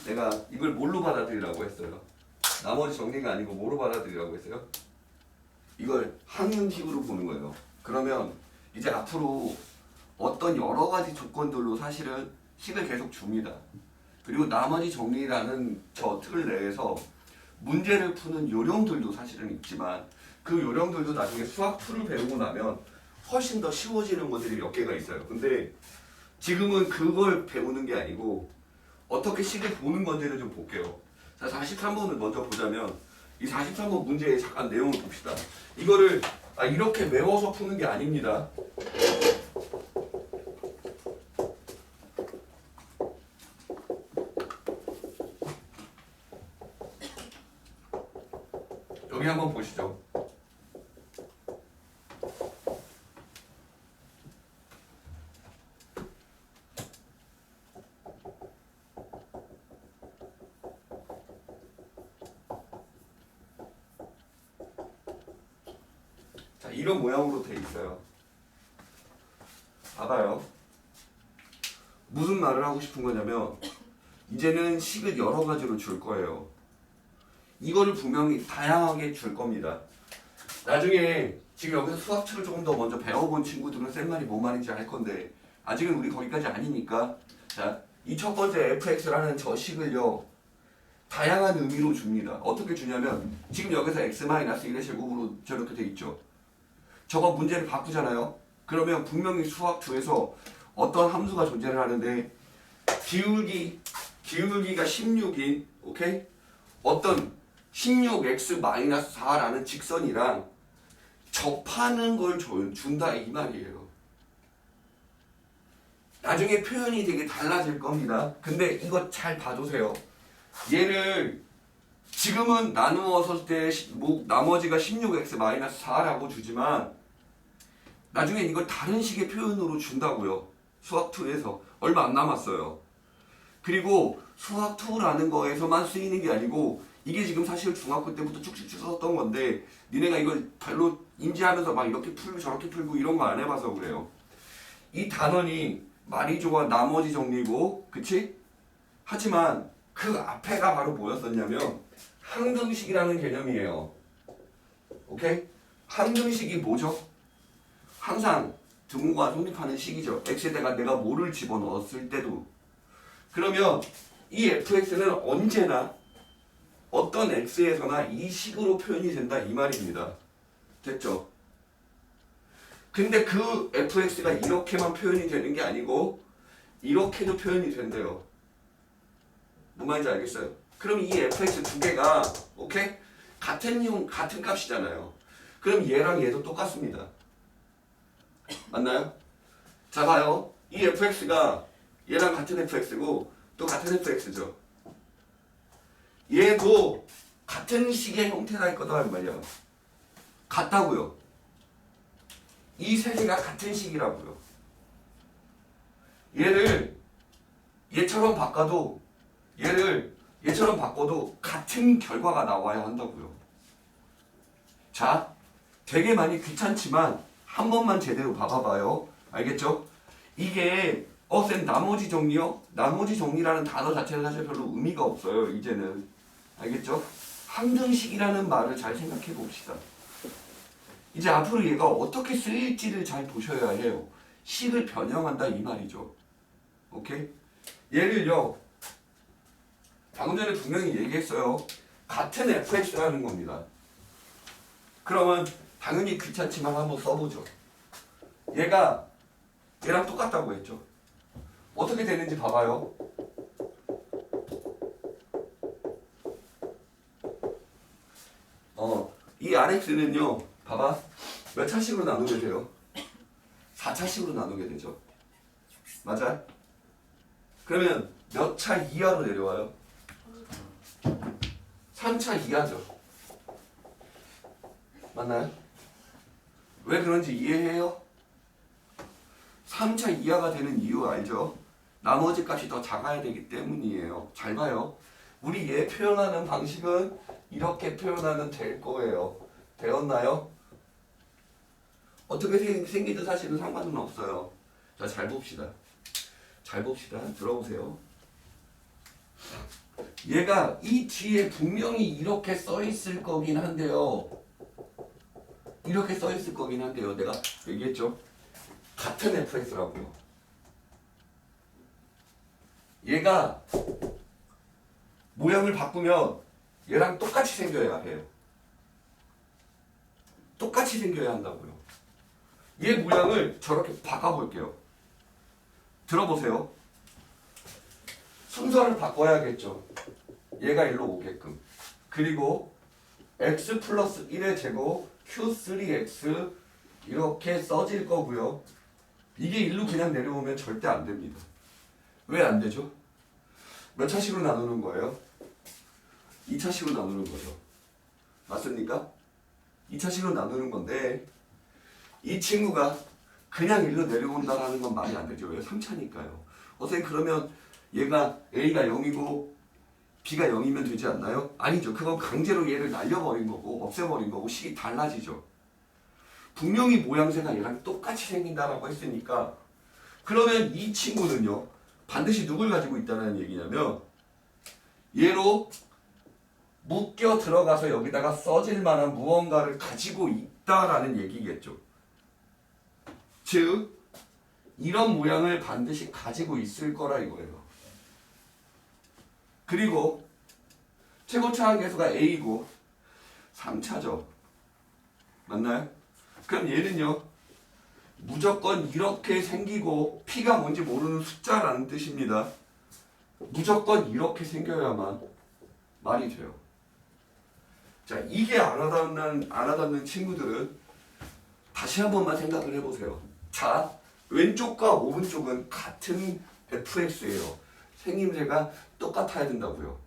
내가 이걸 뭘로 받아들이라고 했어요? 나머지 정리가 아니고 뭐로 받아들이라고 했어요? 이걸 항등식으로 보는 거예요. 그러면 이제 앞으로 어떤 여러 가지 조건들로 사실은 식을 계속 줍니다. 그리고 나머지 정리라는 저 틀 내에서 문제를 푸는 요령들도 사실은 있지만 그 요령들도 나중에 수학 2를 배우고 나면 훨씬 더 쉬워지는 것들이 몇 개가 있어요. 근데 지금은 그걸 배우는 게 아니고 어떻게 식을 보는 건지를 좀 볼게요. 자, 43번을 먼저 보자면 이 43번 문제의 잠깐 내용을 봅시다. 이거를 이렇게 외워서 푸는 게 아닙니다. 여기 한번 보시죠. 자, 이런 모양으로 돼 있어요. 봐봐요. 무슨 말을 하고 싶은 거냐면 이제는 식을 여러 가지로 줄 거예요. 이거를 분명히 다양하게 줄 겁니다. 나중에 지금 여기서 수학책을 조금 더 먼저 배워본 친구들은 센 말이 뭔 말인지 알 건데 아직은 우리 거기까지 아니니까 자, 이 첫 번째 fx라는 저 식을요 다양한 의미로 줍니다. 어떻게 주냐면 지금 여기서 x-1의 제곱으로 저렇게 돼 있죠. 저거 문제를 바꾸잖아요. 그러면 분명히 수학 2에서 어떤 함수가 존재를 하는데 기울기가 16인 오케이? 어떤 16x-4라는 직선이랑 접하는 걸 준다 이 말이에요. 나중에 표현이 되게 달라질 겁니다. 근데 이거 잘 봐두세요. 얘를 지금은 나누었을 때 나머지가 16x-4라고 주지만 나중에 이걸 다른 식의 표현으로 준다고요. 수학 2에서 얼마 안 남았어요. 그리고 수학 2라는 거에서만 쓰이는 게 아니고 이게 지금 사실 중학교 때부터 쭉쭉쭉 썼던 건데 니네가 이걸 별로 인지하면서 막 이렇게 풀고 저렇게 풀고 이런 거 안 해봐서 그래요. 이 단원이 말이 좋아 나머지 정리고 그치? 하지만 그 앞에가 바로 뭐였었냐면 항등식이라는 개념이에요. 오케이? 항등식이 뭐죠? 항상 등호가 성립하는 식이죠. x에다가 내가 뭐를 집어넣었을 때도. 그러면 이 fx는 언제나 어떤 x에서나 이 식으로 표현이 된다 이 말입니다. 됐죠? 근데 그 fx가 이렇게만 표현이 되는 게 아니고 이렇게도 표현이 된대요. 뭔 말인지 알겠어요? 그럼 이 fx 두 개가 오케이? 같은 값이잖아요. 그럼 얘랑 얘도 똑같습니다. 맞나요? 자 봐요. 이 fx가 얘랑 같은 fx고 또 같은 fx죠. 얘도 같은 식의 형태가 있거든 말이야. 같다고요. 이 세 개가 같은 식이라고요. 얘를 얘처럼 바꿔도 얘처럼 바꿔도 같은 결과가 나와야 한다고요. 자, 되게 많이 귀찮지만 한 번만 제대로 봐봐봐요. 알겠죠? 이게 쌤 나머지 정리요? 나머지 정리라는 단어 자체는 사실 별로 의미가 없어요. 이제는. 알겠죠? 항등식이라는 말을 잘 생각해 봅시다. 이제 앞으로 얘가 어떻게 쓰일지를 잘 보셔야 해요. 식을 변형한다 이 말이죠. 오케이? 얘를요. 방금 전에 분명히 얘기했어요. 같은 fx라는 겁니다. 그러면 당연히 귀찮지만 한번 써보죠. 얘가 얘랑 똑같다고 했죠. 어떻게 되는지 봐봐요. 이 rx는요. 봐봐. 몇 차식으로 나누게 돼요? 4차식으로 나누게 되죠. 맞아요? 그러면 몇 차 이하로 내려와요? 3차 이하죠. 맞나요? 왜 그런지 이해해요? 3차 이하가 되는 이유 알죠? 나머지 값이 더 작아야 되기 때문이에요. 잘 봐요. 우리 얘 표현하는 방식은 이렇게 표현하면 될 거예요. 되었나요? 어떻게 생기든 사실은 상관은 없어요. 자, 잘 봅시다. 잘 봅시다. 들어보세요. 얘가 이 뒤에 분명히 이렇게 써 있을 거긴 한데요. 이렇게 써 있을 거긴 한데요. 내가 얘기했죠. 같은 fx라고요. 얘가 모양을 바꾸면 얘랑 똑같이 생겨야 해요. 똑같이 생겨야 한다고요. 얘 모양을 저렇게 바꿔볼게요. 들어보세요. 순서를 바꿔야겠죠. 얘가 일로 오게끔. 그리고 x 플러스 1의 제곱 q3x 이렇게 써질 거고요. 이게 일로 그냥 내려오면 절대 안 됩니다. 왜 안 되죠? 몇 차식으로 나누는 거예요? 2차식으로 나누는 거죠. 맞습니까? 2차식으로 나누는 건데 이 친구가 그냥 일로 내려온다라는 건 말이 안 되죠. 왜? 3차니까요. 선생님 그러면 얘가 A가 0이고 B가 0이면 되지 않나요? 아니죠. 그건 강제로 얘를 날려버린 거고 없애버린 거고 식이 달라지죠. 분명히 모양새가 얘랑 똑같이 생긴다라고 했으니까 그러면 이 친구는요. 반드시 누굴 가지고 있다는 얘기냐면 얘로 묶여 들어가서 여기다가 써질 만한 무언가를 가지고 있다라는 얘기겠죠. 즉 이런 모양을 반드시 가지고 있을 거라 이거예요. 그리고 최고차항 계수가 A고 3차죠. 맞나요? 그럼 얘는요. 무조건 이렇게 생기고 P가 뭔지 모르는 숫자라는 뜻입니다. 무조건 이렇게 생겨야만 말이 돼요. 자, 이게 안 와닿는 친구들은 다시 한 번만 생각을 해보세요. 자, 왼쪽과 오른쪽은 같은 fx예요. 생김새가 똑같아야 된다고요.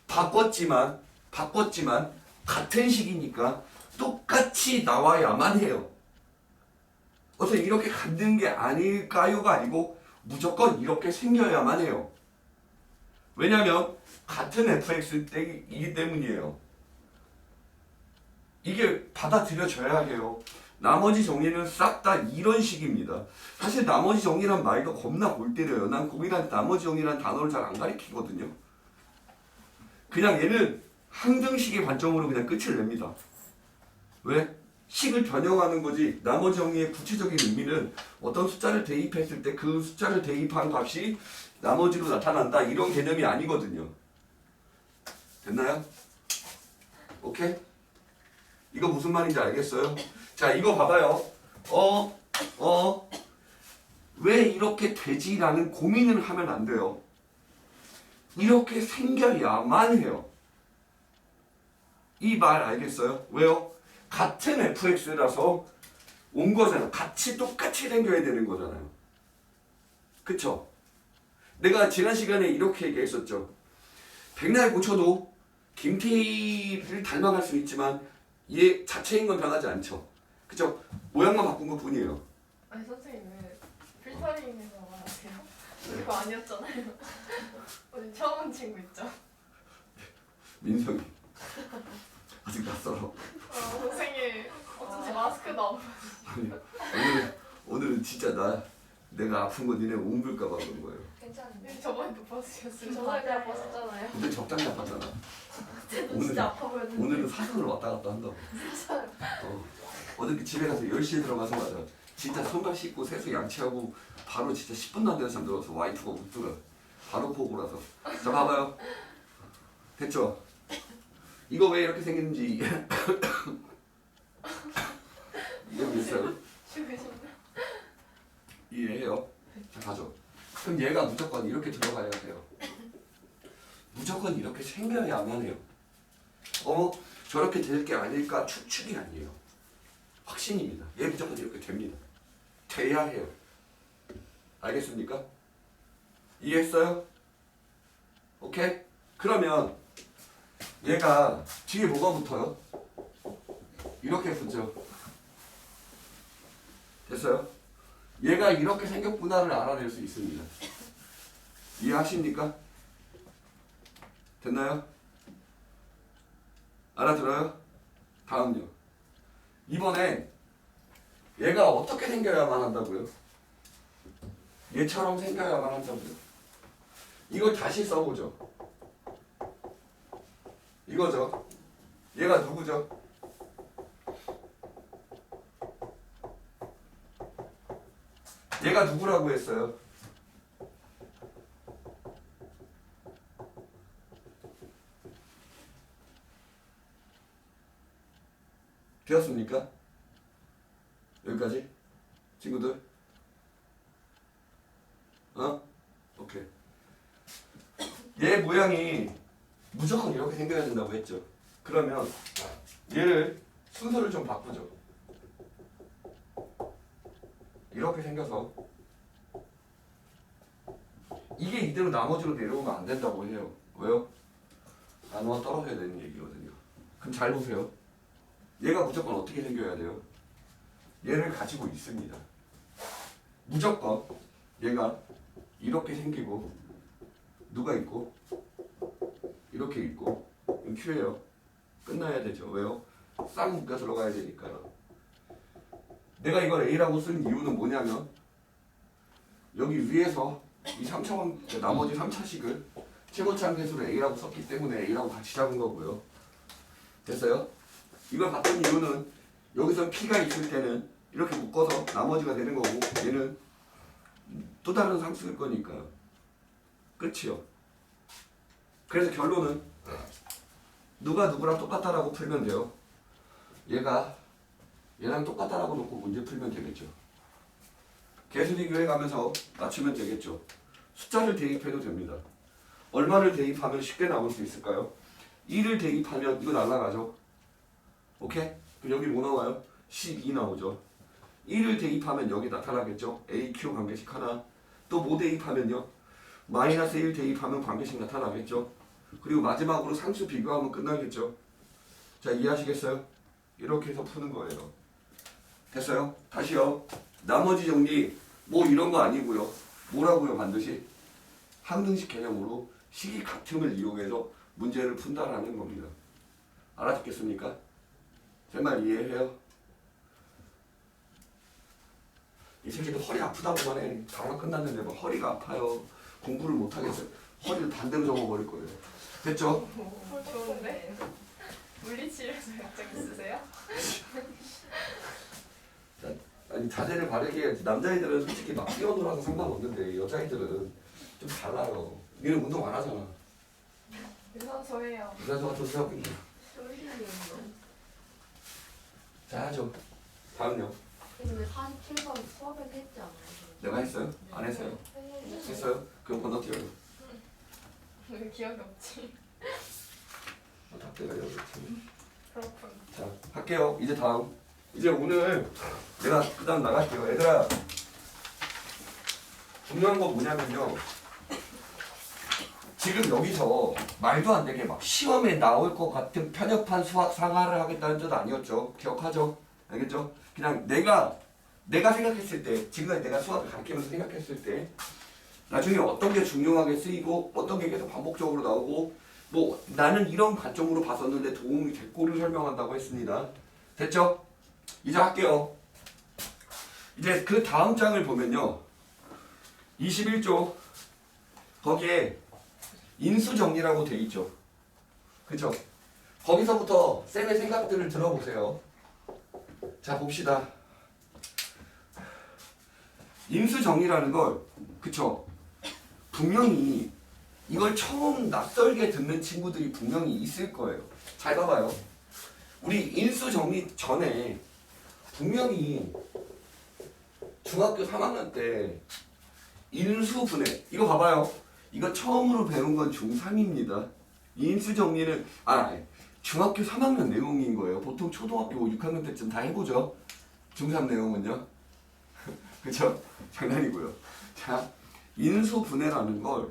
바꿨지만 같은 식이니까 똑같이 나와야만 해요. 어서 이렇게 갖는 게 아닐까요가 아니고 무조건 이렇게 생겨야만 해요. 왜냐하면 같은 fx이기 때문이에요. 이게 받아들여져야 해요. 나머지 정리는 싹 다 이런 식입니다. 사실 나머지 정리란 말도 겁나 골 때려요. 난 거기다 나머지 정리란 단어를 잘 안 가리키거든요. 그냥 얘는 항등식의 관점으로 그냥 끝을 냅니다. 왜? 식을 변형하는 거지 나머지 정리의 구체적인 의미는 어떤 숫자를 대입했을 때 그 숫자를 대입한 값이 나머지로 나타난다 이런 개념이 아니거든요. 됐나요? 오케이? 이거 무슨 말인지 알겠어요? 자, 이거 봐봐요. 왜 이렇게 되지라는 고민을 하면 안 돼요. 이렇게 생겨야만 해요. 이 말 알겠어요? 왜요? 같은 fx라서 온 거잖아요. 같이 똑같이 생겨야 되는 거잖아요. 그쵸? 내가 지난 시간에 이렇게 얘기했었죠. 백날 고쳐도 김태희를 닮아갈 수 있지만 얘 자체인 건 변하지 않죠. 그쵸? 모양만 바꾼 것 뿐이에요. 아니 선생님 왜 필터링에서 말하세요? 그거 아니었잖아요. 오늘 처음 온 친구 있죠? 민성이 아직 낯설어. 선생님 어쩐지 마스크도 안 벗. 아니, 오늘은 진짜 내가 아픈 거 니네 옮길까 봐 그런 거예요. 괜찮은데? 저번에도 벗으셨어요. 저번에 그냥 벗었잖아요. 근데 적당히 아팠잖아. 쟤도 진짜 아파 보였는데. 오늘은 사선으로 왔다 갔다 한다고. 어저께 집에 가서 10시에 들어가서 맞아. 진짜 손발 씻고 세수 양치하고 바로 진짜 10분도 안 돼서 잠들어서 와이프가 웃더라. 바로 보고라서. 자 봐봐요. 됐죠? 이거 왜 이렇게 생겼는지 이해했어요? 이해해요? 자 가죠. 그럼 얘가 무조건 이렇게 들어가야 돼요. 무조건 이렇게 생겨야만 해요. 저렇게 될 게 아닐까 추측이 아니에요. 확신입니다. 얘 무조건 이렇게 됩니다. 돼야 해요. 알겠습니까? 이해했어요? 오케이? 그러면 얘가 뒤에 뭐가 붙어요? 이렇게 붙죠. 됐어요? 얘가 이렇게 생겼구나를 알아낼 수 있습니다. 이해하십니까? 됐나요? 알아들어요? 다음요. 이번엔 얘가 어떻게 생겨야만 한다고요? 얘처럼 생겨야만 한다고요. 이걸 다시 써보죠. 이거죠. 얘가 누구죠? 얘가 누구라고 했어요? 되었습니까? 여기까지? 친구들? 오케이. 얘 모양이 무조건 이렇게 생겨야 된다고 했죠. 그러면 얘를 순서를 좀 바꾸죠. 이렇게 생겨서 이게 이대로 나머지로 내려오면 안 된다고 해요. 왜요? 나누어 떨어져야 되는 얘기거든요. 그럼 잘 보세요. 얘가 무조건 어떻게 생겨야 돼요? 얘를 가지고 있습니다. 무조건 얘가 이렇게 생기고 누가 있고 이렇게 있고 이건 Q예요. 끝나야 되죠. 왜요? 싹 묶여 들어가야 되니까요. 내가 이걸 A라고 쓴 이유는 뭐냐면 여기 위에서 이 3차원 나머지 3차식을 최고차항 계수를 A라고 썼기 때문에 A라고 같이 잡은 거고요. 됐어요? 이걸 봤던 이유는 여기서 P가 있을 때는 이렇게 묶어서 나머지가 되는 거고 얘는 또 다른 상수일 거니까요. 끝이요. 그래서 결론은 누가 누구랑 똑같다라고 풀면 돼요. 얘가 얘랑 똑같다라고 놓고 문제 풀면 되겠죠. 계수 비교해 가면서 맞추면 되겠죠. 숫자를 대입해도 됩니다. 얼마를 대입하면 쉽게 나올 수 있을까요? 2를 대입하면 이거 날라가죠. 오케이? 그럼 여기 뭐 나와요? 12 나오죠. 1을 대입하면 여기 나타나겠죠. AQ 관계식 하나. 또 뭐 대입하면요? 마이너스 1 대입하면 관계식 나타나겠죠. 그리고 마지막으로 상수 비교하면 끝나겠죠. 자, 이해하시겠어요? 이렇게 해서 푸는 거예요. 됐어요? 다시요. 나머지 정리 뭐 이런 거 아니고요. 뭐라고요? 반드시 항등식 개념으로 식이 같음을 이용해서 문제를 푼다라는 겁니다. 알아듣겠습니까? 제 말 이해해요? 이 새끼들 허리 아프다고만 해. 단어 끝났는데 뭐 허리가 아파요. 공부를 못 하겠어요. 허리를 반대로 접어버릴 거예요. 됐죠? 오, 좋은데? 물리치료에서 약점 있으세요? 아니 자세를 바르게 해야지. 남자애들은 솔직히 막 뛰어놀아서 상관없는데 여자애들은 좀 달라요. 얘는 운동 안 하잖아. 유산소예요. 유산소 같은 수업이. 자, 좀 다음요. 근데 47번 수업에서 했지 않아요? 내가 했어요? 안 했어요? 했어요? 그럼 건너뛰어요. 왜 기억이 없지? 답대가 여기 있지. 그렇군. 자, 할게요. 이제 다음. 이제 오늘 내가 그 다음 나갈게요. 얘들아, 중요한 거 뭐냐면요. 지금 여기서 말도 안 되게 막 시험에 나올 것 같은 편협한 수학 상하를 하겠다는 뜻 아니었죠. 기억하죠? 알겠죠? 그냥 내가 생각했을 때, 지금까지 내가 수학을 가르치면서 생각했을 때 나중에 어떤 게 중요하게 쓰이고 어떤 게 계속 반복적으로 나오고 뭐 나는 이런 관점으로 봤었는데 도움이 됐고를 설명한다고 했습니다. 됐죠? 이제 할게요. 이제 그 다음 장을 보면요. 21조 거기에 인수정리라고 돼 있죠. 그쵸? 거기서부터 쌤의 생각들을 들어보세요. 자, 봅시다. 인수정리라는 걸, 그쵸? 분명히 이걸 처음 낯설게 듣는 친구들이 분명히 있을 거예요. 잘 봐봐요. 우리 인수정리 전에 분명히 중학교 3학년 때 인수분해, 이거 봐봐요. 이거 처음으로 배운 건 중3입니다. 인수정리는 중학교 3학년 내용인 거예요. 보통 초등학교 6학년 때쯤 다 해보죠. 중3 내용은요. 그쵸? 장난이고요. 자, 인수분해라는 걸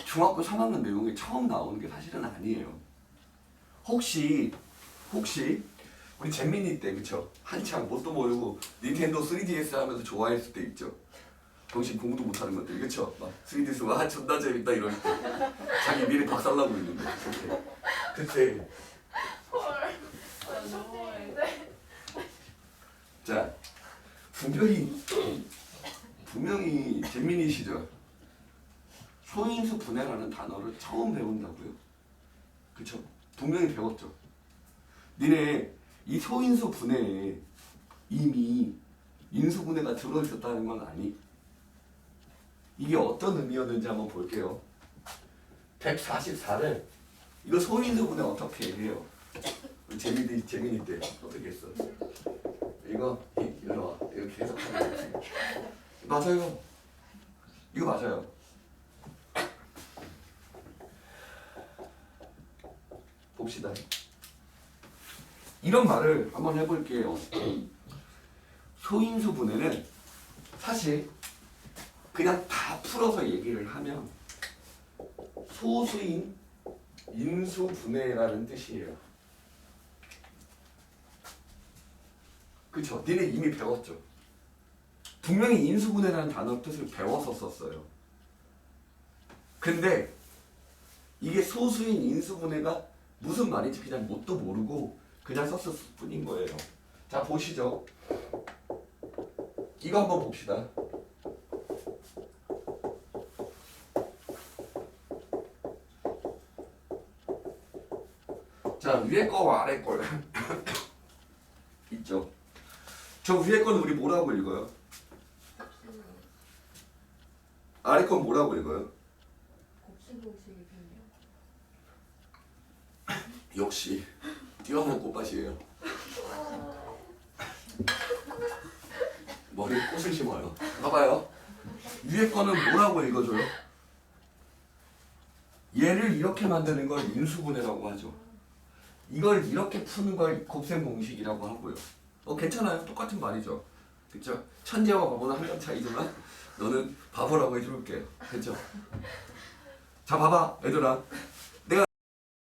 중학교 3학년 내용에 처음 나오는 게 사실은 아니에요. 혹시 우리 잼민이 때 그쵸? 한창 뭣도 모르고 닌텐도 3DS 하면서 좋아했을 때 있죠. 정신 공부도 못하는 것들 그쵸? 막 3DS 와 존나 재밌다 이럴 때 자기 미래 박살나고 있는데 그때 헐. 초딩인데. 자 분명히 잼민이 시절 소인수 분해라는 단어를 처음 배운다고요. 그쵸? 분명히 배웠죠. 니네 이 소인수 분해에 이미 인수분해가 들어있었다는 건 아니? 이게 어떤 의미였는지 한번 볼게요. 144를 이거 소인수 분해 어떻게 해요? 재민이 때 어떻게 했어? 이거 일로 와. 이거 계속 하는 거지. 맞아요. 이거 맞아요. 봅시다. 이런 말을 한번 해볼게요. 소인수 분해는 사실 그냥 다 풀어서 얘기를 하면 소수인 인수 분해라는 뜻이에요. 그쵸? 니네 이미 배웠죠? 분명히 인수 분해라는 단어 뜻을 배워서 썼어요. 근데 이게 소수인 인수 분해가 무슨 말인지 그냥 뭣도 모르고 그냥 썼을 뿐인 거예요. 자, 보시죠. 이거 한번 봅시다. 자, 위에 거와 아래 거 있죠. 저 위에 거는 우리 뭐라고 읽어요? 아래 건 뭐라고 읽어요? 곱슬곱슬이 변이요. 역시 뛰어난 꽃밭이에요. 머리에 꽃을 심어요. 봐봐요. 위에 거는 뭐라고 읽어줘요? 얘를 이렇게 만드는 걸 인수분해라고 하죠. 이걸 이렇게 푸는 걸 곱셈 공식이라고 하고요. 괜찮아요. 똑같은 말이죠. 그쵸? 천재와 바보는 한 점 차이지만 너는 바보라고 해줄게. 그쵸? 자, 봐봐 얘들아.